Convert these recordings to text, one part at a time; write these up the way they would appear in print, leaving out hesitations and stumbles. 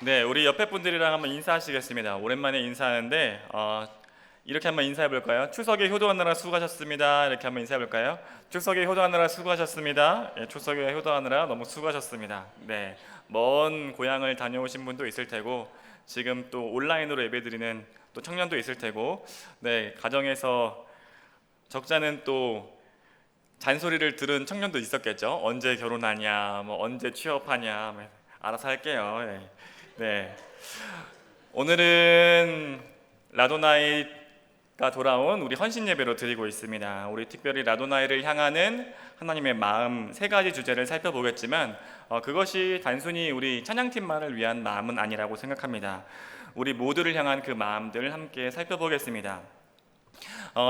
네, 우리 옆에 분들이랑 한번 인사하시겠습니다. 오랜만에 인사하는데 이렇게 한번 인사해 볼까요? 추석에 효도하느라 수고하셨습니다. 이렇게 한번 인사해 볼까요? 추석에 효도하느라 수고하셨습니다. 예, 추석에 효도하느라 너무 수고하셨습니다. 네, 먼 고향을 다녀오신 분도 있을 테고 지금 또 온라인으로 예배드리는 또 청년도 있을 테고, 네, 가정에서 적잖은 또 잔소리를 들은 청년도 있었겠죠. 언제 결혼하냐, 뭐 언제 취업하냐, 뭐 알아서 할게요. 네. 네. 오늘은 라도나이가 돌아온 우리 헌신 예배로 드리고 있습니다. 우리 특별히 라도나이를 향하는 하나님의 마음 세 가지 주제를 살펴보겠지만 그것이 단순히 우리 찬양팀만을 위한 마음은 아니라고 생각합니다. 우리 모두를 향한 그 마음들을 함께 살펴보겠습니다.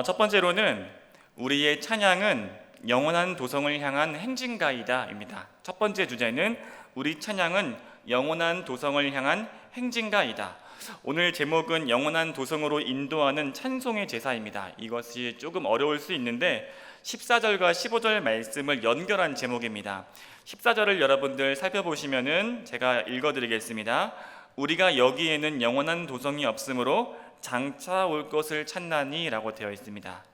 첫 번째로는 우리의 찬양은 영원한 도성을 향한 행진가이다입니다. 첫 번째 주제는 우리 찬양은 영원한 도성을 향한 행진가이다. 오늘 제목은 영원한 도성으로 인도하는 찬송의 제사입니다. 이것이 조금 어려울 수 있는데 14절과 15절 말씀을 연결한 제목입니다. 14절을 여러분들 살펴보시면은 제가 읽어드리겠습니다. 우리가 여기에는 영원한 도성이 없으므로 장차 올 것을 찾나니 라고 되어 있습니다.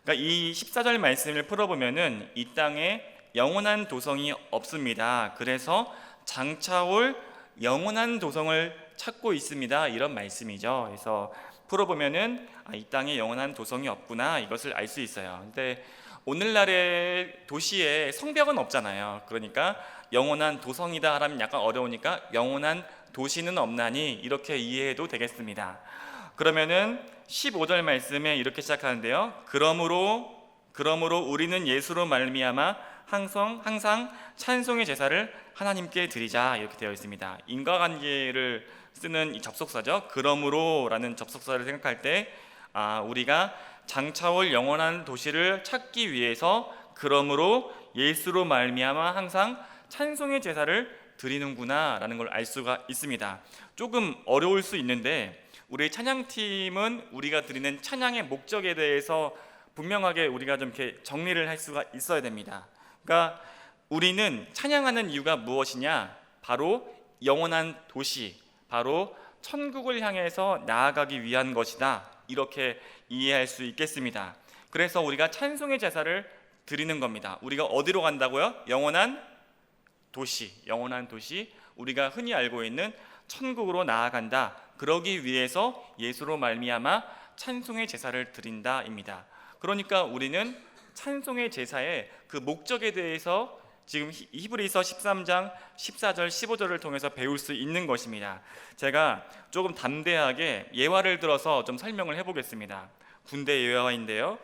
그러니까 이 14절 말씀을 풀어보면은 이 땅에 영원한 도성이 없습니다. 그래서 장차 올 영원한 도성을 찾고 있습니다. 이런 말씀이죠. 그래서 풀어보면은 이 땅에 영원한 도성이 없구나 이것을 알 수 있어요. 근데 오늘날의 도시에 성벽은 없잖아요. 그러니까 영원한 도성이다 하면 약간 어려우니까 영원한 도시는 없나니 이렇게 이해해도 되겠습니다. 그러면은 15절 말씀에 이렇게 시작하는데요. 그러므로 우리는 예수로 말미암아 항상 찬송의 제사를 하나님께 드리자 이렇게 되어 있습니다. 인과관계를 쓰는 이 접속사죠. 그러므로라는 접속사를 생각할 때 우리가 장차올 영원한 도시를 찾기 위해서 그러므로 예수로 말미암아 항상 찬송의 제사를 드리는구나라는 걸 알 수가 있습니다. 조금 어려울 수 있는데 우리 찬양팀은 우리가 드리는 찬양의 목적에 대해서 분명하게 우리가 좀 이렇게 정리를 할 수가 있어야 됩니다. 그러니까 우리는 찬양하는 이유가 무엇이냐? 바로 영원한 도시, 바로 천국을 향해서 나아가기 위한 것이다. 이렇게 이해할 수 있겠습니다. 그래서 우리가 찬송의 제사를 드리는 겁니다. 우리가 어디로 간다고요? 영원한 도시, 우리가 흔히 알고 있는 천국으로 나아간다. 그러기 위해서 예수로 말미암아 찬송의 제사를 드린다입니다. 그러니까 우리는 찬송의 제사의 그 목적에 대해서 지금 히브리서 13장 14절 15절을 통해서 배울 수 있는 것입니다. 제가 조금 담대하게 예화를 들어서 좀 설명을 해보겠습니다. 군대 예화인데요.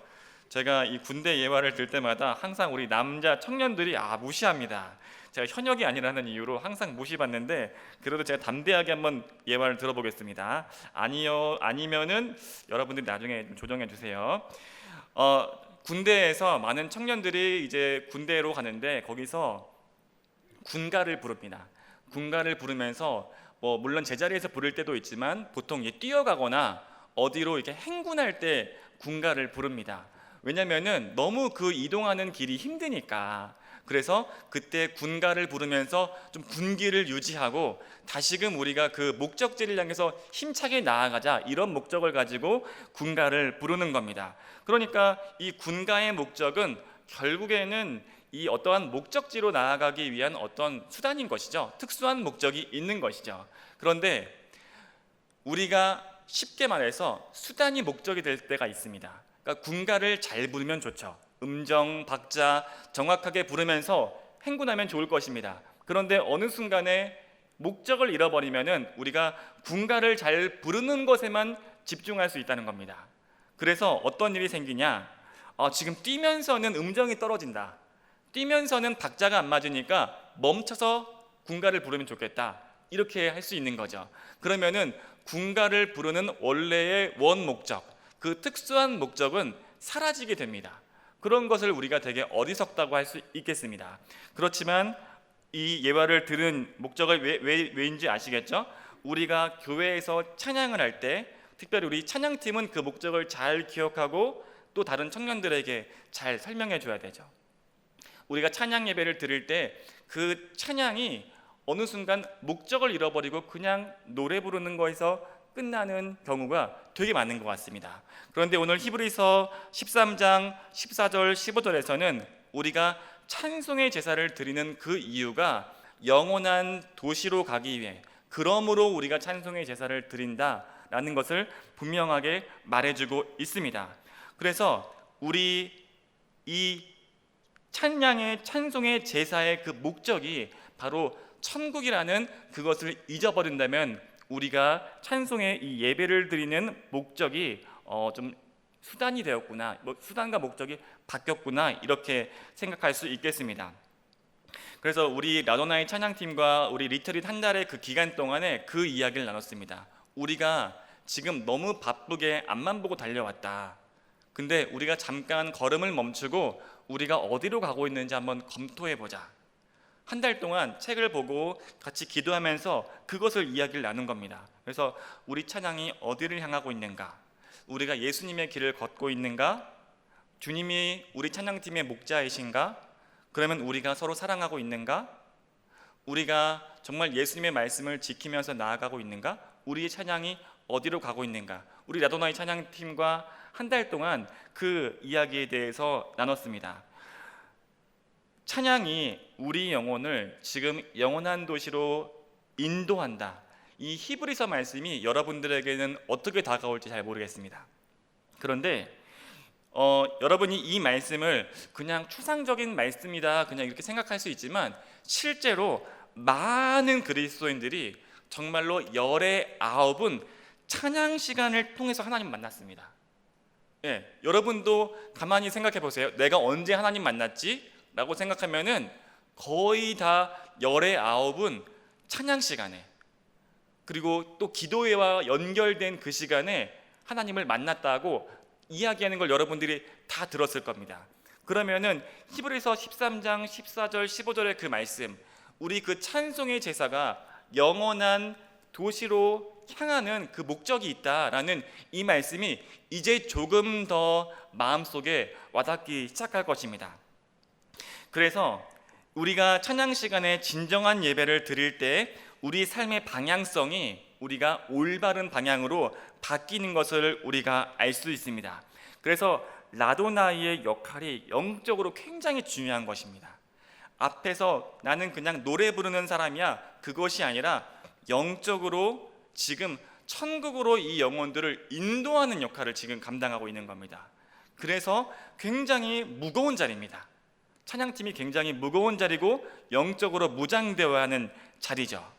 제가 이 군대 예화를 들 때마다 항상 우리 남자 청년들이 무시합니다. 제가 현역이 아니라는 이유로 항상 무시받는데 그래도 제가 담대하게 한번 예화를 들어보겠습니다. 아니면은 여러분들이 나중에 조정해 주세요. 군대에서 많은 청년들이 이제 군대로 가는데 거기서 군가를 부릅니다. 군가를 부르면서 물론 제자리에서 부를 때도 있지만 보통 뛰어가거나 어디로 이렇게 행군할 때 군가를 부릅니다. 왜냐면은 너무 그 이동하는 길이 힘드니까. 그래서 그때 군가를 부르면서 좀 군기를 유지하고 다시금 우리가 그 목적지를 향해서 힘차게 나아가자 이런 목적을 가지고 군가를 부르는 겁니다. 그러니까 이 군가의 목적은 결국에는 이 어떠한 목적지로 나아가기 위한 어떤 수단인 것이죠. 특수한 목적이 있는 것이죠. 그런데 우리가 쉽게 말해서 수단이 목적이 될 때가 있습니다. 그러니까 군가를 잘 부르면 좋죠. 음정, 박자 정확하게 부르면서 행군하면 좋을 것입니다. 그런데 어느 순간에 목적을 잃어버리면은 우리가 군가를 잘 부르는 것에만 집중할 수 있다는 겁니다. 그래서 어떤 일이 생기냐? 지금 뛰면서는 음정이 떨어진다. 뛰면서는 박자가 안 맞으니까 멈춰서 군가를 부르면 좋겠다. 이렇게 할 수 있는 거죠. 그러면은 군가를 부르는 원래의 원 목적, 그 특수한 목적은 사라지게 됩니다. 그런 것을 우리가 되게 어리석다고 할 수 있겠습니다. 그렇지만 이 예화를 들은 목적을 왜인지 아시겠죠? 우리가 교회에서 찬양을 할 때 특별히 우리 찬양팀은 그 목적을 잘 기억하고 또 다른 청년들에게 잘 설명해 줘야 되죠. 우리가 찬양 예배를 드릴 때 그 찬양이 어느 순간 목적을 잃어버리고 그냥 노래 부르는 거에서 끝나는 경우가 되게 많은 것 같습니다. 그런데 오늘 히브리서 13장 14절 15절에서는 우리가 찬송의 제사를 드리는 그 이유가 영원한 도시로 가기 위해, 그러므로 우리가 찬송의 제사를 드린다라는 것을 분명하게 말해주고 있습니다. 그래서 우리 이 찬송의 제사의 그 목적이 바로 천국이라는 그것을 잊어버린다면 우리가 찬송의 이 예배를 드리는 목적이 좀 수단이 되었구나, 수단과 목적이 바뀌었구나, 이렇게 생각할 수 있겠습니다. 그래서 우리 라도나의 찬양팀과 우리 리트릿 한 달의 그 기간 동안에 그 이야기를 나눴습니다. 우리가 지금 너무 바쁘게 앞만 보고 달려왔다. 근데 우리가 잠깐 걸음을 멈추고 우리가 어디로 가고 있는지 한번 검토해 보자. 한 달 동안 책을 보고 같이 기도하면서 그것을 이야기를 나눈 겁니다. 그래서 우리 찬양이 어디를 향하고 있는가? 우리가 예수님의 길을 걷고 있는가? 주님이 우리 찬양팀의 목자이신가? 그러면 우리가 서로 사랑하고 있는가? 우리가 정말 예수님의 말씀을 지키면서 나아가고 있는가? 우리의 찬양이 어디로 가고 있는가? 우리 라도나의 찬양팀과 한 달 동안 그 이야기에 대해서 나눴습니다. 찬양이 우리 영혼을 지금 영원한 도시로 인도한다. 이 히브리서 말씀이 여러분들에게는 어떻게 다가올지 잘 모르겠습니다. 그런데 여러분이 이 말씀을 그냥 추상적인 말씀이다, 그냥 이렇게 생각할 수 있지만 실제로 많은 그리스도인들이 정말로 열의 아홉은 찬양 시간을 통해서 하나님 만났습니다. 여러분도 가만히 생각해 보세요. 내가 언제 하나님 만났지? 라고 생각하면은 거의 다 열의 아홉은 찬양 시간에, 그리고 또 기도회와 연결된 그 시간에 하나님을 만났다고 이야기하는 걸 여러분들이 다 들었을 겁니다. 그러면은 히브리서 13장 14절 15절의 그 말씀, 우리 그 찬송의 제사가 영원한 도시로 향하는 그 목적이 있다라는 이 말씀이 이제 조금 더 마음속에 와닿기 시작할 것입니다. 그래서 우리가 찬양 시간에 진정한 예배를 드릴 때 우리 삶의 방향성이 우리가 올바른 방향으로 바뀌는 것을 우리가 알 수 있습니다. 그래서 라도나이의 역할이 영적으로 굉장히 중요한 것입니다. 앞에서 나는 그냥 노래 부르는 사람이야, 그것이 아니라 영적으로 지금 천국으로 이 영혼들을 인도하는 역할을 지금 감당하고 있는 겁니다. 그래서 굉장히 무거운 자리입니다. 찬양팀이 굉장히 무거운 자리고 영적으로 무장되어야 하는 자리죠.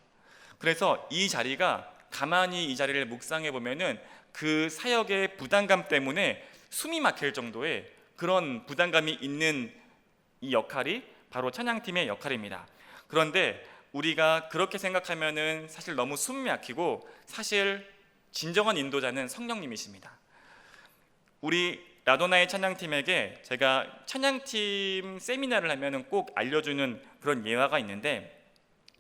그래서 이 자리가 가만히 이 자리를 묵상해 보면은 그 사역의 부담감 때문에 숨이 막힐 정도의 그런 부담감이 있는 이 역할이 바로 찬양팀의 역할입니다. 그런데 우리가 그렇게 생각하면은 사실 너무 숨이 막히고, 사실 진정한 인도자는 성령님이십니다. 우리 라도나의 찬양팀에게 제가 찬양팀 세미나를 하면은 꼭 알려주는 그런 예화가 있는데,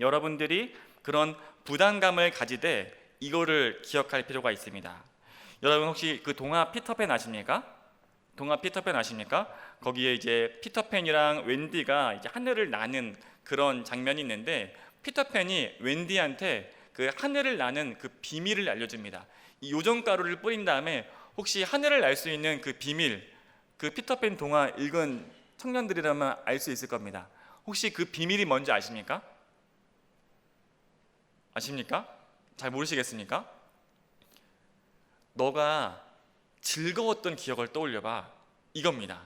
여러분들이 그런 부담감을 가지되 이거를 기억할 필요가 있습니다. 여러분 혹시 그 동화 피터팬 아십니까? 동화 피터팬 아십니까? 거기에 이제 피터팬이랑 웬디가 이제 하늘을 나는 그런 장면이 있는데, 피터팬이 웬디한테 그 하늘을 나는 그 비밀을 알려줍니다. 이 요정가루를 뿌린 다음에 혹시 하늘을 날 수 있는 그 비밀, 그 피터팬 동화 읽은 청년들이라면 알 수 있을 겁니다. 혹시 그 비밀이 뭔지 아십니까? 아십니까? 잘 모르시겠습니까? 너가 즐거웠던 기억을 떠올려봐, 이겁니다.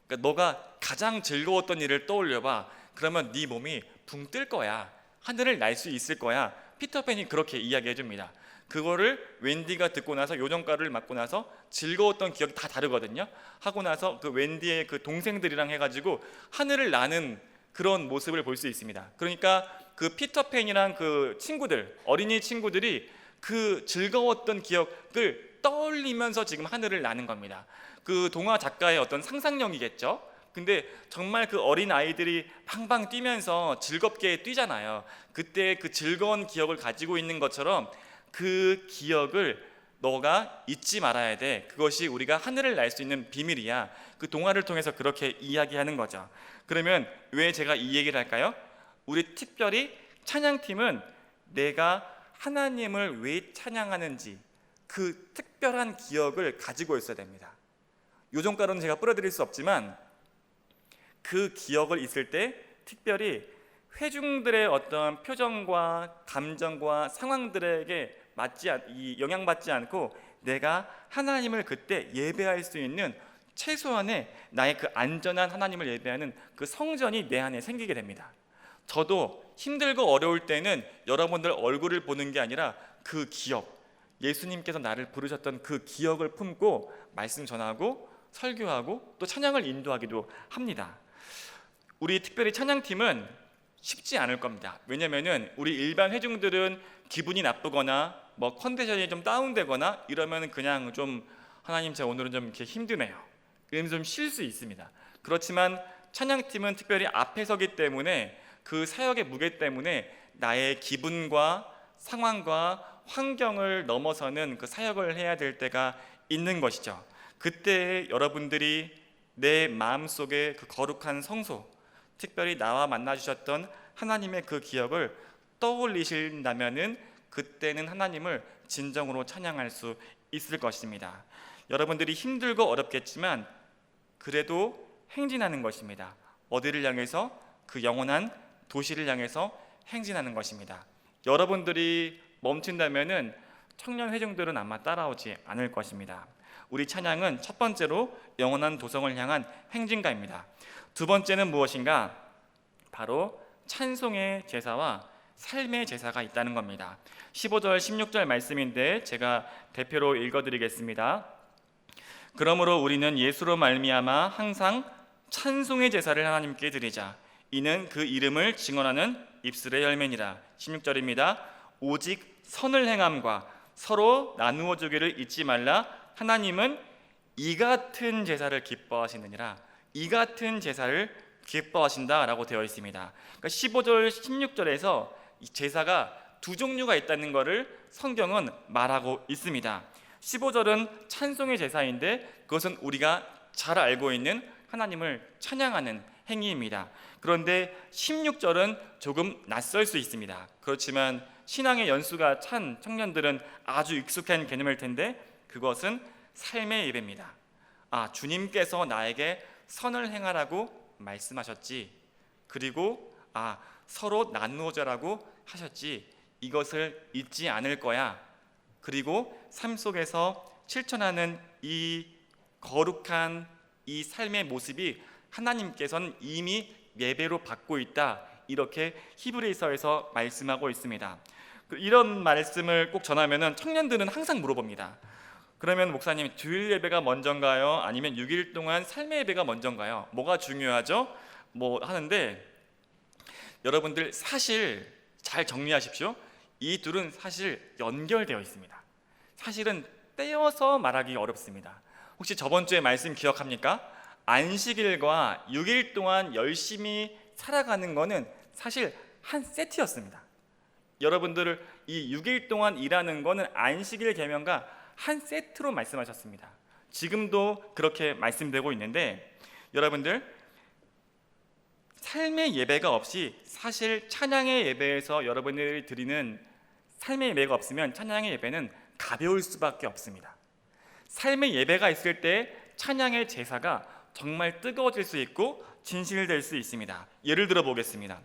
그러니까 너가 가장 즐거웠던 일을 떠올려봐. 그러면 네 몸이 붕 뜰 거야. 하늘을 날 수 있을 거야. 피터팬이 그렇게 이야기해 줍니다. 그거를 웬디가 듣고 나서, 요정가루를 맞고 나서 즐거웠던 기억이 다 다르거든요. 하고 나서 그 웬디의 그 동생들이랑 해가지고 하늘을 나는 그런 모습을 볼 수 있습니다. 그러니까 그 피터팬이랑 그 친구들, 어린이 친구들이 그 즐거웠던 기억을 떠올리면서 지금 하늘을 나는 겁니다. 그 동화 작가의 어떤 상상력이겠죠. 근데 정말 그 어린 아이들이 팡팡 뛰면서 즐겁게 뛰잖아요. 그때 그 즐거운 기억을 가지고 있는 것처럼 그 기억을 너가 잊지 말아야 돼. 그것이 우리가 하늘을 날 수 있는 비밀이야. 그 동화를 통해서 그렇게 이야기하는 거죠. 그러면 왜 제가 이 얘기를 할까요? 우리 특별히 찬양팀은 내가 하나님을 왜 찬양하는지 그 특별한 기억을 가지고 있어야 됩니다. 요정가루는 제가 뿌려드릴 수 없지만 그 기억을 있을 때 특별히 회중들의 어떤 표정과 감정과 상황들에게 영향받지 않고 내가 하나님을 그때 예배할 수 있는 최소한의 나의 그 안전한 하나님을 예배하는 그 성전이 내 안에 생기게 됩니다. 저도 힘들고 어려울 때는 여러분들 얼굴을 보는 게 아니라 그 기억, 예수님께서 나를 부르셨던 그 기억을 품고 말씀 전하고 설교하고 또 찬양을 인도하기도 합니다. 우리 특별히 찬양팀은 쉽지 않을 겁니다. 왜냐면은 우리 일반 회중들은 기분이 나쁘거나 뭐 컨디션이 좀 다운되거나 이러면 그냥 좀 하나님 제가 오늘은 좀 이렇게 힘드네요, 이러면 좀 쉴 수 있습니다. 그렇지만 찬양팀은 특별히 앞에 서기 때문에 그 사역의 무게 때문에 나의 기분과 상황과 환경을 넘어서는 그 사역을 해야 될 때가 있는 것이죠. 그때 여러분들이 내 마음속에 그 거룩한 성소, 특별히 나와 만나 주셨던 하나님의 그 기억을 떠올리신다면은 그때는 하나님을 진정으로 찬양할 수 있을 것입니다. 여러분들이 힘들고 어렵겠지만 그래도 행진하는 것입니다. 어디를 향해서? 그 영원한 도시를 향해서 행진하는 것입니다. 여러분들이 멈춘다면은 청년 회중들은 아마 따라오지 않을 것입니다. 우리 찬양은 첫 번째로 영원한 도성을 향한 행진가입니다. 두 번째는 무엇인가? 바로 찬송의 제사와 삶의 제사가 있다는 겁니다. 15절 16절 말씀인데 제가 대표로 읽어드리겠습니다. 그러므로 우리는 예수로 말미암아 항상 찬송의 제사를 하나님께 드리자. 이는 그 이름을 증언하는 입술의 열매니라. 16절입니다. 오직 선을 행함과 서로 나누어 주기를 잊지 말라. 하나님은 이 같은 제사를 기뻐하시느니라. 이 같은 제사를 기뻐하신다라고 되어 있습니다. 그러니까 15절 16절에서 이 제사가 두 종류가 있다는 것을 성경은 말하고 있습니다. 15절은 찬송의 제사인데 그것은 우리가 잘 알고 있는 하나님을 찬양하는 행위입니다. 그런데 16절은 조금 낯설 수 있습니다. 그렇지만 신앙의 연수가 찬 청년들은 아주 익숙한 개념일 텐데 그것은 삶의 예배입니다. 주님께서 나에게 선을 행하라고 말씀하셨지, 그리고 서로 나누어자라고 하셨지, 이것을 잊지 않을 거야. 그리고 삶 속에서 실천하는 이 거룩한 이 삶의 모습이 하나님께서는 이미 예배로 받고 있다, 이렇게 히브리서에서 말씀하고 있습니다. 이런 말씀을 꼭 전하면은 청년들은 항상 물어봅니다. 그러면 목사님, 주일 예배가 먼저인가요? 아니면 6일 동안 삶의 예배가 먼저인가요? 뭐가 중요하죠? 하는데 여러분들 사실 잘 정리하십시오. 이 둘은 사실 연결되어 있습니다. 사실은 떼어서 말하기 어렵습니다. 혹시 저번 주에 말씀 기억합니까? 안식일과 6일 동안 열심히 살아가는 거는 사실 한 세트였습니다. 여러분들을 이 6일 동안 일하는 거는 안식일 계명과 한 세트로 말씀하셨습니다. 지금도 그렇게 말씀되고 있는데 여러분들 삶의 예배가 없이, 사실 찬양의 예배에서 여러분들이 드리는 삶의 예배가 없으면 찬양의 예배는 가벼울 수밖에 없습니다. 삶의 예배가 있을 때 찬양의 제사가 정말 뜨거워질 수 있고 진실될 수 있습니다. 예를 들어 보겠습니다.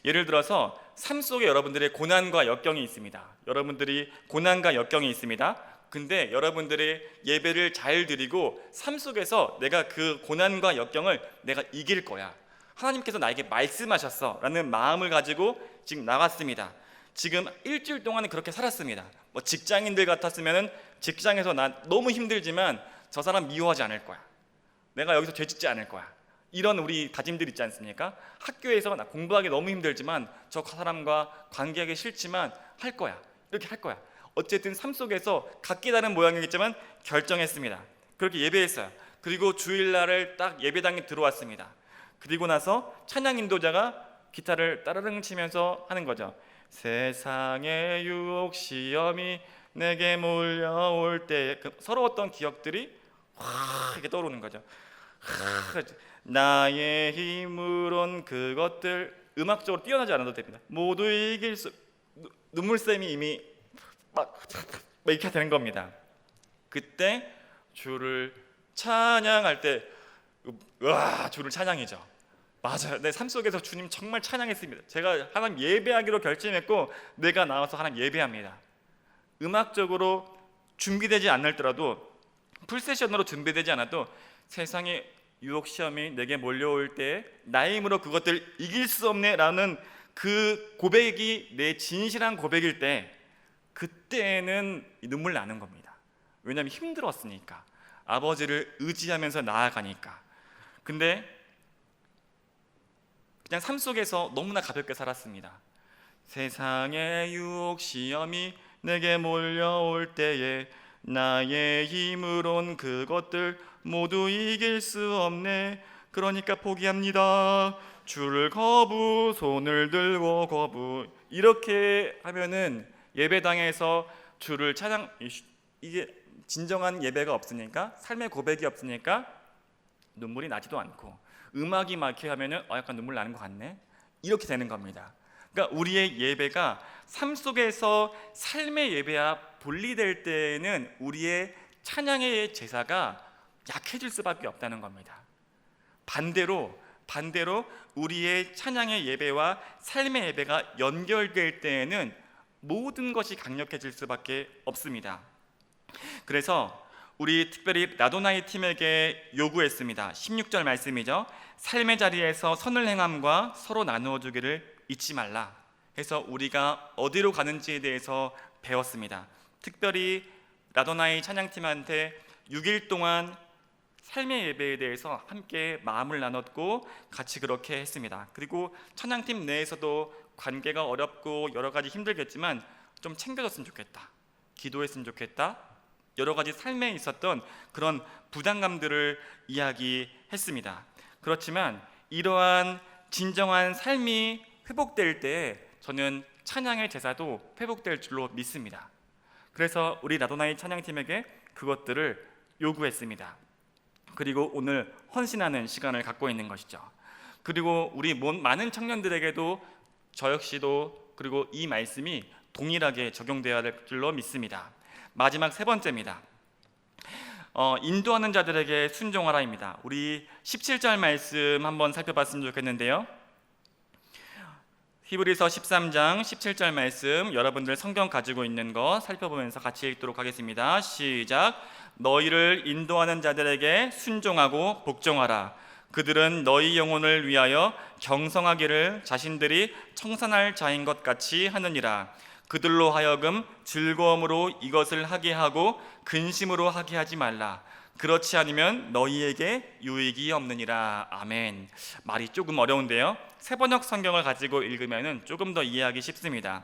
예를 들어서 삶 속에 여러분들의 고난과 역경이 있습니다. 여러분들이 고난과 역경이 있습니다. 근데 여러분들의 예배를 잘 드리고 삶 속에서 내가 그 고난과 역경을 내가 이길 거야, 하나님께서 나에게 말씀하셨어 라는 마음을 가지고 지금 나왔습니다. 지금 일주일 동안은 그렇게 살았습니다. 직장인들 같았으면 직장에서 난 너무 힘들지만 저 사람 미워하지 않을 거야, 내가 여기서 죄짓지 않을 거야, 이런 우리 다짐들 있지 않습니까? 학교에서 나 공부하기 너무 힘들지만 저 사람과 관계하기 싫지만 할 거야, 이렇게 할 거야. 어쨌든 삶 속에서 각기 다른 모양이겠지만 결정했습니다. 그렇게 예배했어요. 그리고 주일날을 딱 예배당에 들어왔습니다. 그리고 나서 찬양 인도자가 기타를 따르릉 치면서 하는 거죠. 세상의 유혹 시험이 내게 몰려올 때 서러웠던 기억들이 확 이렇게 떠오르는 거죠. 나의 힘으론 그것들 음악적으로 뛰어나지 않아도 됩니다. 모두 이길 수 눈물샘이 이미 막 이렇게 되는 겁니다. 그때 주를 찬양할 때 와 주를 찬양이죠. 맞아요. 내 삶 속에서 주님 정말 찬양했습니다. 제가 하나님 예배하기로 결심했고 내가 나와서 하나님 예배합니다. 음악적으로 준비되지 않을더라도 풀세션으로 준비되지 않아도 세상의 유혹 시험이 내게 몰려올 때 나의 힘으로 그것들 이길 수 없네라는 그 고백이 내 진실한 고백일 때 그때는 눈물 나는 겁니다. 왜냐하면 힘들었으니까, 아버지를 의지하면서 나아가니까. 근데 그냥 삶 속에서 너무나 가볍게 살았습니다. 세상의 유혹 시험이 내게 몰려올 때에 나의 힘으론 그것들 모두 이길 수 없네. 그러니까 포기합니다. 주를 거부, 손을 들고 거부. 이렇게 하면은 예배당에서 주를 찬양, 이게 진정한 예배가 없으니까, 삶의 고백이 없으니까 눈물이 나지도 않고, 음악이 막 하면은 약간 눈물 나는 것 같네, 이렇게 되는 겁니다. 그러니까 우리의 예배가 삶 속에서 삶의 예배와 분리될 때에는 우리의 찬양의 제사가 약해질 수밖에 없다는 겁니다. 반대로 우리의 찬양의 예배와 삶의 예배가 연결될 때에는 모든 것이 강력해질 수밖에 없습니다. 그래서 우리 특별히 라도나이 팀에게 요구했습니다. 16절 말씀이죠. 삶의 자리에서 선을 행함과 서로 나누어 주기를 잊지 말라 해서 우리가 어디로 가는지에 대해서 배웠습니다. 특별히 라도나이 찬양팀한테 6일 동안 삶의 예배에 대해서 함께 마음을 나눴고 같이 그렇게 했습니다. 그리고 찬양팀 내에서도 관계가 어렵고 여러 가지 힘들겠지만 좀 챙겨줬으면 좋겠다, 기도했으면 좋겠다, 여러 가지 삶에 있었던 그런 부담감들을 이야기했습니다. 그렇지만 이러한 진정한 삶이 회복될 때 저는 찬양의 제사도 회복될 줄로 믿습니다. 그래서 우리 라도나이 찬양팀에게 그것들을 요구했습니다. 그리고 오늘 헌신하는 시간을 갖고 있는 것이죠. 그리고 우리 많은 청년들에게도 저 역시도 그리고 이 말씀이 동일하게 적용되어야 될 줄로 믿습니다. 마지막 세 번째입니다. 인도하는 자들에게 순종하라입니다. 우리 17절 말씀 한번 살펴봤으면 좋겠는데요. 히브리서 13장 17절 말씀, 여러분들 성경 가지고 있는 거 살펴보면서 같이 읽도록 하겠습니다. 시작. 너희를 인도하는 자들에게 순종하고 복종하라. 그들은 너희 영혼을 위하여 경성하기를 자신들이 청산할 자인 것 같이 하느니라. 그들로 하여금 즐거움으로 이것을 하게 하고 근심으로 하게 하지 말라. 그렇지 않으면 너희에게 유익이 없느니라. 아멘. 말이 조금 어려운데요, 새번역 성경을 가지고 읽으면 조금 더 이해하기 쉽습니다.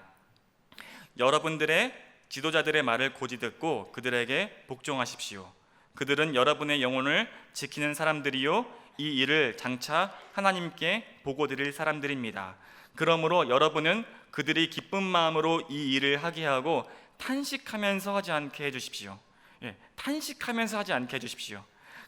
여러분들의 지도자들의 말을 고지 듣고 그들에게 복종하십시오. 그들은 여러분의 영혼을 지키는 사람들이요, 이 일을 장차 하나님께 보고 드릴 사람들입니다. 그러므로 여러분은 그들이 기쁜 마음으로 이 일을 하게 하고 탄식하면서 하지 않게 해주십시오. 탄식하면서 하지 않게 해주십시오.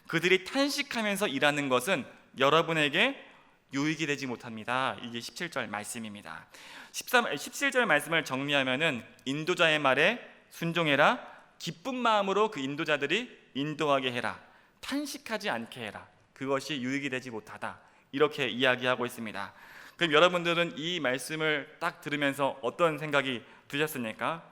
그들이 탄식하면서 일하는 것은 여러분에게 유익이 되지 못합니다. 이게 17절 말씀입니다. 17절 말씀을 정리하면은 인도자의 말에 순종해라, 기쁜 마음으로 그 인도자들이 인도하게 해라, 탄식하지 않게 해라, 그것이 유익이 되지 못하다, 이렇게 이야기하고 있습니다. 그럼 여러분들은 이 말씀을 딱 들으면서 어떤 생각이 드셨습니까?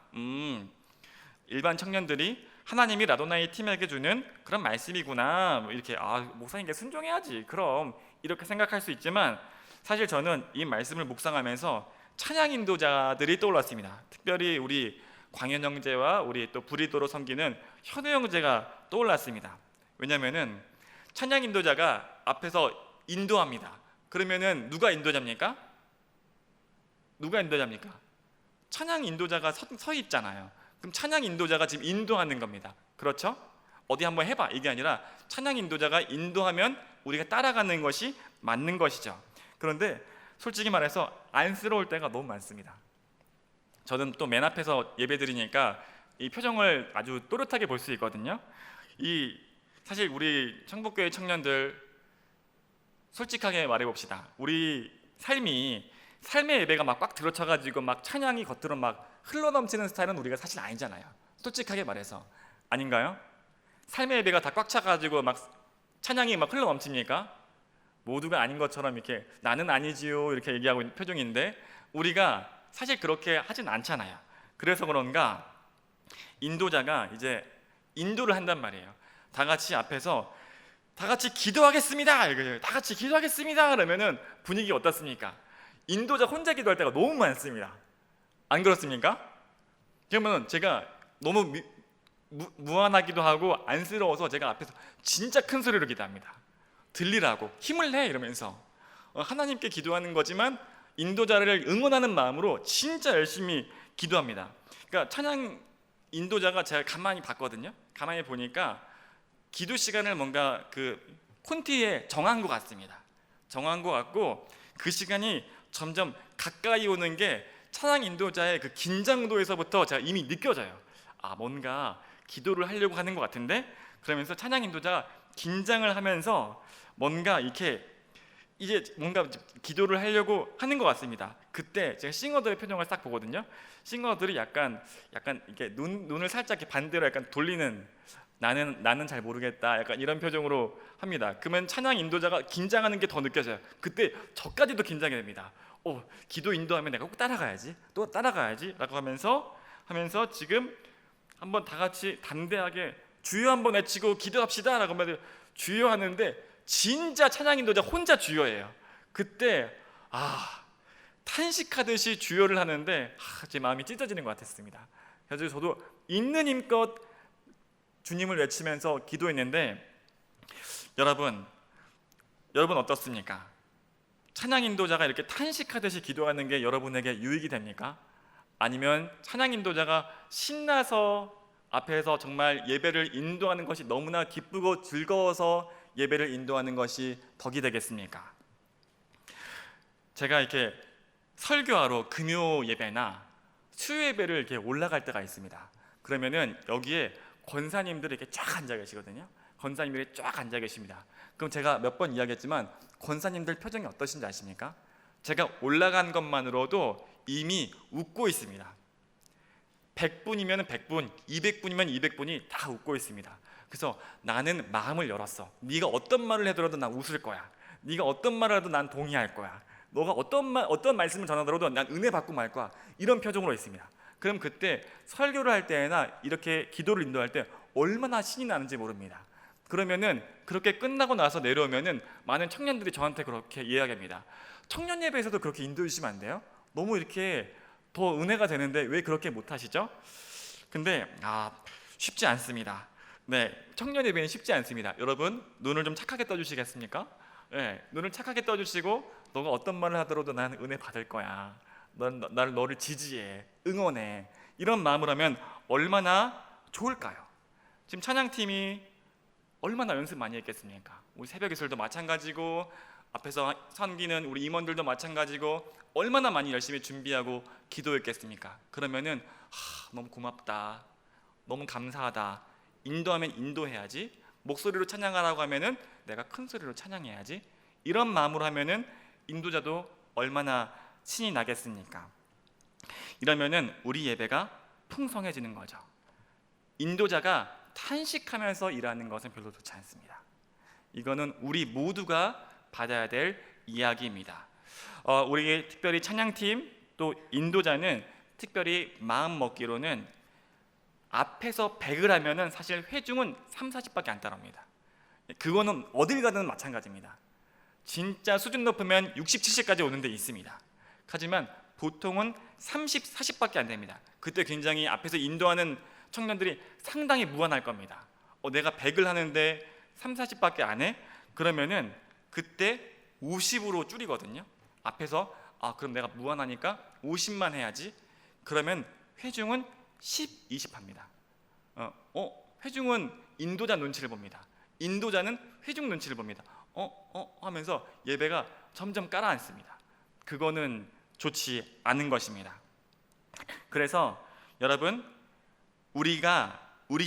일반 청년들이 하나님이 라도나이 팀에게 주는 그런 말씀이구나, 이렇게 목사님께 순종해야지 그럼, 이렇게 생각할 수 있지만 사실 저는 이 말씀을 묵상하면서 찬양 인도자들이 떠올랐습니다. 특별히 우리 광현 형제와 우리 또 부리도로 섬기는 현우 형제가 떠올랐습니다. 왜냐하면은 찬양 인도자가 앞에서 인도합니다. 그러면은 누가 인도자입니까? 찬양 인도자가 서 있잖아요. 그럼 찬양 인도자가 지금 인도하는 겁니다. 그렇죠? 어디 한번 해봐, 이게 아니라 찬양 인도자가 인도하면 우리가 따라가는 것이 맞는 것이죠. 그런데 솔직히 말해서 안쓰러울 때가 너무 많습니다. 저는 또 맨 앞에서 예배 드리니까 이 표정을 아주 또렷하게 볼 수 있거든요. 사실 우리 청북교회 청년들 솔직하게 말해봅시다. 우리 삶이 삶의 예배가 막 꽉 들어차가지고 막 찬양이 겉으로 막 흘러넘치는 스타일은 우리가 사실 아니잖아요. 솔직하게 말해서. 아닌가요? 삶의 예배가 다 꽉 차가지고 막 찬양이 막 흘러넘칩니까? 모두가 아닌 것처럼 이렇게 나는 아니지요 이렇게 얘기하고 있는 표정인데 우리가 사실 그렇게 하진 않잖아요. 그래서 그런가 인도자가 이제 인도를 한단 말이에요. 다 같이 앞에서 다 같이 기도하겠습니다. 이거예요. 다 같이 기도하겠습니다. 그러면은 분위기 어떻습니까? 인도자 혼자 기도할 때가 너무 많습니다. 안 그렇습니까? 그러면 제가 너무 무안하기도 하고 안쓰러워서 제가 앞에서 진짜 큰 소리로 기도합니다. 들리라고 힘을 내 이러면서 하나님께 기도하는 거지만 인도자를 응원하는 마음으로 진짜 열심히 기도합니다. 그러니까 찬양 인도자가 제가 가만히 봤거든요. 가만히 보니까 기도 시간을 뭔가 그 콘티에 정한 것 같습니다. 정한 것 같고 그 시간이 점점 가까이 오는 게 찬양 인도자의 그 긴장도에서부터 제가 이미 느껴져요. 아, 뭔가 기도를 하려고 하는 것 같은데 그러면서 찬양 인도자가 긴장을 하면서 뭔가 이렇게 이제 뭔가 기도를 하려고 하는 것 같습니다. 그때 제가 싱어들의 표정을 딱 보거든요. 싱어들이 약간 이렇게 눈을 살짝 이렇게 반대로 약간 돌리는 나는 잘 모르겠다 약간 이런 표정으로 합니다. 그러면 찬양 인도자가 긴장하는 게 더 느껴져요. 그때 저까지도 긴장이 됩니다. 기도 인도하면 내가 꼭 따라가야지, 또 따라가야지 라고 하면서 지금 한번 다 같이 담대하게 주여 한번 외치고 기도합시다 라고 하면 주여 하는데 진짜 찬양 인도자 혼자 주여예요. 그때 탄식하듯이 주여를 하는데 제 마음이 찢어지는 것 같았습니다. 그래서 저도 있는 힘껏 주님을 외치면서 기도했는데 여러분 어떻습니까? 찬양 인도자가 이렇게 탄식하듯이 기도하는 게 여러분에게 유익이 됩니까? 아니면 찬양 인도자가 신나서 앞에서 정말 예배를 인도하는 것이 너무나 기쁘고 즐거워서 예배를 인도하는 것이 덕이 되겠습니까? 제가 이렇게 설교하러 금요 예배나 수요 예배를 이렇게 올라갈 때가 있습니다. 그러면은 여기에 권사님들이 이렇게 쫙 앉아 계시거든요. 권사님들이 쫙 앉아 계십니다. 그럼 제가 몇 번 이야기했지만 권사님들 표정이 어떠신지 아십니까? 제가 올라간 것만으로도 이미 웃고 있습니다. 100분이면 100분, 200분이면 200분이 다 웃고 있습니다. 그래서 나는 마음을 열었어. 네가 어떤 말을 하더라도 난 웃을 거야. 네가 어떤 말을 해도 난 동의할 거야. 너가 어떤 말씀을 전하더라도 난 은혜 받고 말 거야. 이런 표정으로 있습니다. 그럼 그때 설교를 할 때나 이렇게 기도를 인도할 때 얼마나 신이 나는지 모릅니다. 그러면은 그렇게 끝나고 나서 내려오면은 많은 청년들이 저한테 그렇게 이야기합니다. 청년 예배에서도 그렇게 인도해 주시면 안 돼요? 너무 이렇게 더 은혜가 되는데 왜 그렇게 못 하시죠? 근데 쉽지 않습니다. 네, 청년 예배는 쉽지 않습니다. 여러분 눈을 좀 착하게 떠주시겠습니까? 네, 눈을 착하게 떠주시고 너가 어떤 말을 하더라도 나는 은혜 받을 거야. 너를 지지해, 응원해. 이런 마음을 하면 얼마나 좋을까요? 지금 찬양팀이 얼마나 연습 많이 했겠습니까? 우리 새벽 예술도 마찬가지고 앞에서 섬기는 우리 임원들도 마찬가지고 얼마나 많이 열심히 준비하고 기도했겠습니까? 그러면은 너무 고맙다, 너무 감사하다. 인도하면 인도해야지. 목소리로 찬양하라고 하면은 내가 큰 소리로 찬양해야지. 이런 마음으로 하면은 인도자도 얼마나 신이 나겠습니까? 이러면은 우리 예배가 풍성해지는 거죠. 인도자가 탄식하면서 일하는 것은 별로 좋지 않습니다. 이거는 우리 모두가 받아야 될 이야기입니다. 우리 특별히 찬양팀 또 인도자는 특별히 마음 먹기로는 앞에서 100을 하면은 사실 회중은 3, 40밖에 안 따라옵니다. 그거는 어딜 가든 마찬가지입니다. 진짜 수준 높으면 60, 70까지 오는 데 있습니다. 하지만 보통은 30, 40밖에 안 됩니다. 그때 굉장히 앞에서 인도하는 청년들이 상당히 무안할 겁니다. 내가 100을 하는데 3, 40밖에 안 해? 그러면은 그때 50으로 줄이거든요. 앞에서 그럼 내가 무안하니까 50만 해야지. 그러면 회중은 10, 20 합니다. 회중은 인도자 눈치를 봅니다. 인도자는 회중 눈치를 봅니다. 하면서 예배가 점점 깔아앉습니다. 그거는 좋지 않은 것입니다. 그래서 여러분 우리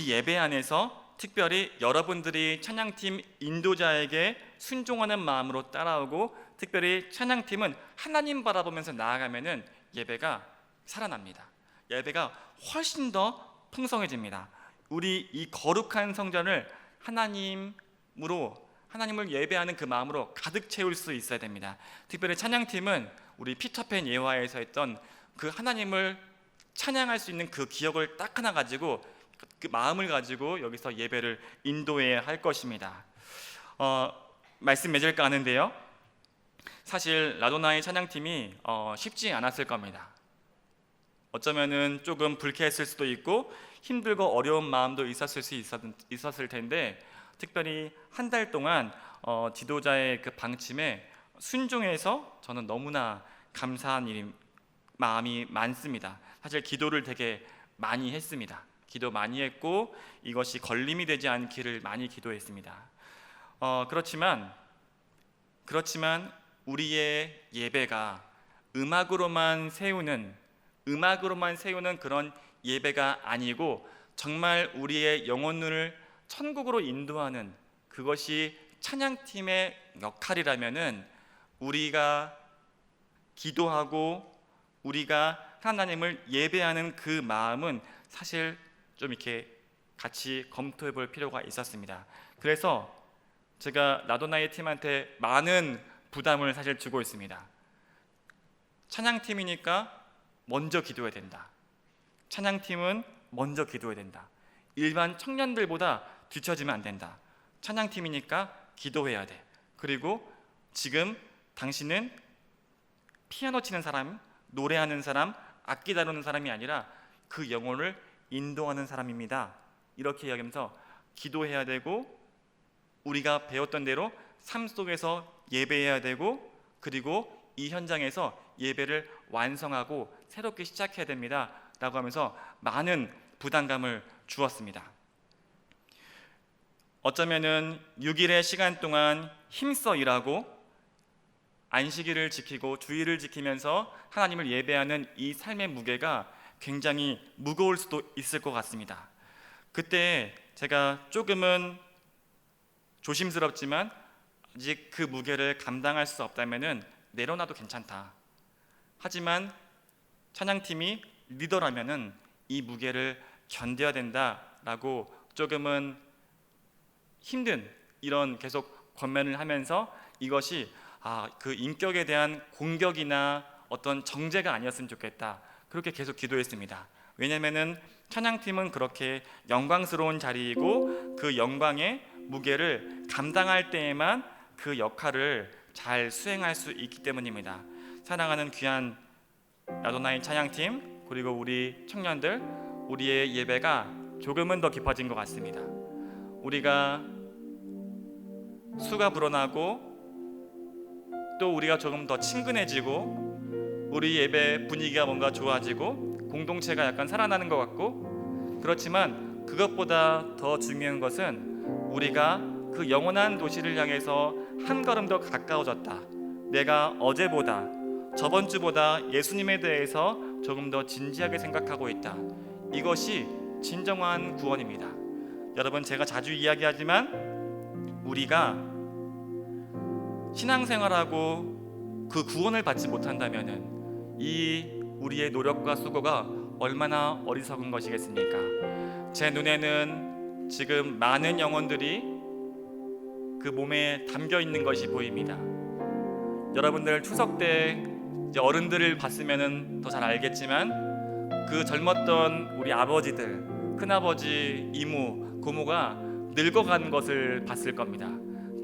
예배 안에서 특별히 여러분들이 찬양팀 인도자에게 순종하는 마음으로 따라오고 특별히 찬양팀은 하나님 바라보면서 나아가면은 예배가 살아납니다. 예배가 훨씬 더 풍성해집니다. 우리 이 거룩한 성전을 하나님을 예배하는 그 마음으로 가득 채울 수 있어야 됩니다. 특별히 찬양팀은 우리 피터팬 예화에서 했던 그 하나님을 찬양할 수 있는 그 기억을 딱 하나 가지고, 그 마음을 가지고 여기서 예배를 인도해야 할 것입니다. 말씀 맺을까 하는데요, 사실 라도나의 찬양팀이 쉽지 않았을 겁니다. 어쩌면은 조금 불쾌했을 수도 있고 힘들고 어려운 마음도 있었을 텐데, 특별히 한 달 동안 지도자의 그 방침에 순종해서 저는 너무나 감사한 마음이 많습니다. 사실 기도를 되게 많이 했습니다. 기도 많이 했고 이것이 걸림이 되지 않기를 많이 기도했습니다. 그렇지만 우리의 예배가 음악으로만 세우는 그런 예배가 아니고, 정말 우리의 영혼을 천국으로 인도하는 그것이 찬양팀의 역할이라면은, 우리가 기도하고 우리가 하나님을 예배하는 그 마음은 사실 좀 이렇게 같이 검토해 볼 필요가 있었습니다. 그래서 제가 라도나의 팀한테 많은 부담을 사실 주고 있습니다. 찬양팀이니까 먼저 기도해야 된다. 찬양팀은 먼저 기도해야 된다. 일반 청년들보다 뒤처지면 안 된다. 찬양팀이니까 기도해야 돼. 그리고 지금 당신은 피아노 치는 사람, 노래하는 사람, 악기 다루는 사람이 아니라 그 영혼을 인도하는 사람입니다. 이렇게 이야기하면서 기도해야 되고, 우리가 배웠던 대로 삶 속에서 예배해야 되고, 그리고 이 현장에서 예배를 완성하고 새롭게 시작해야 됩니다 라고 하면서 많은 부담감을 주었습니다. 어쩌면은 6일의 시간 동안 힘써 일하고 안식일을 지키고 주일을 지키면서 하나님을 예배하는 이 삶의 무게가 굉장히 무거울 수도 있을 것 같습니다. 그때 제가 조금은 조심스럽지만 아직 그 무게를 감당할 수 없다면은 내려놔도 괜찮다. 하지만 찬양팀이 리더라면은 이 무게를 견뎌야 된다라고 조금은 힘든 이런 계속 권면을 하면서, 이것이 그 인격에 대한 공격이나 어떤 정죄가 아니었으면 좋겠다, 그렇게 계속 기도했습니다. 왜냐하면은 찬양팀은 그렇게 영광스러운 자리이고 그 영광의 무게를 감당할 때에만 그 역할을 잘 수행할 수 있기 때문입니다. 사랑하는 귀한 라도나의 찬양팀, 그리고 우리 청년들, 우리의 예배가 조금은 더 깊어진 것 같습니다. 우리가 수가 불어나고 또 우리가 조금 더 친근해지고 우리 예배 분위기가 뭔가 좋아지고 공동체가 약간 살아나는 것 같고, 그렇지만 그것보다 더 중요한 것은 우리가 그 영원한 도시를 향해서 한 걸음 더 가까워졌다. 내가 어제보다, 저번 주보다 예수님에 대해서 조금 더 진지하게 생각하고 있다. 이것이 진정한 구원입니다. 여러분, 제가 자주 이야기하지만 우리가 신앙생활하고 그 구원을 받지 못한다면은 이 우리의 노력과 수고가 얼마나 어리석은 것이겠습니까? 제 눈에는 지금 많은 영혼들이 그 몸에 담겨 있는 것이 보입니다. 여러분들 추석 때 이제 어른들을 봤으면은 더 잘 알겠지만, 그 젊었던 우리 아버지들, 큰아버지, 이모, 고모가 늙어간 것을 봤을 겁니다.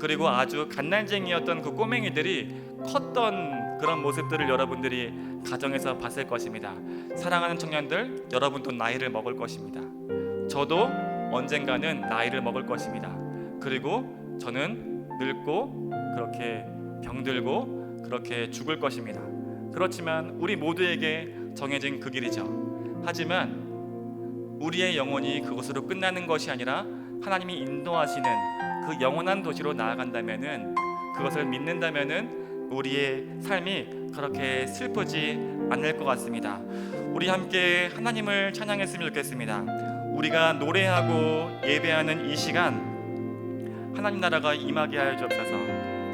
그리고 아주 갓난쟁이였던 그 꼬맹이들이 컸던 그런 모습들을 여러분들이 가정에서 봤을 것입니다. 사랑하는 청년들, 여러분도 나이를 먹을 것입니다. 저도 언젠가는 나이를 먹을 것입니다. 그리고 저는 늙고 그렇게 병들고 그렇게 죽을 것입니다. 그렇지만 우리 모두에게 정해진 그 길이죠. 하지만 우리의 영혼이 그것으로 끝나는 것이 아니라 하나님이 인도하시는 그 영원한 도시로 나아간다면은, 그것을 믿는다면은 우리의 삶이 그렇게 슬프지 않을 것 같습니다. 우리 함께 하나님을 찬양했으면 좋겠습니다. 우리가 노래하고 예배하는 이 시간, 하나님 나라가 임하게 하여 주옵소서.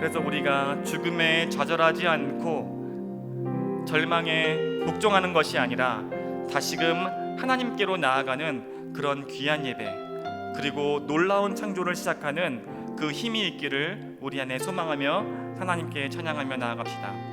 그래서 우리가 죽음에 좌절하지 않고 절망에 복종하는 것이 아니라 다시금 하나님께로 나아가는 그런 귀한 예배, 그리고 놀라운 창조를 시작하는 그 힘이 있기를 우리 안에 소망하며 하나님께 찬양하며 나아갑시다.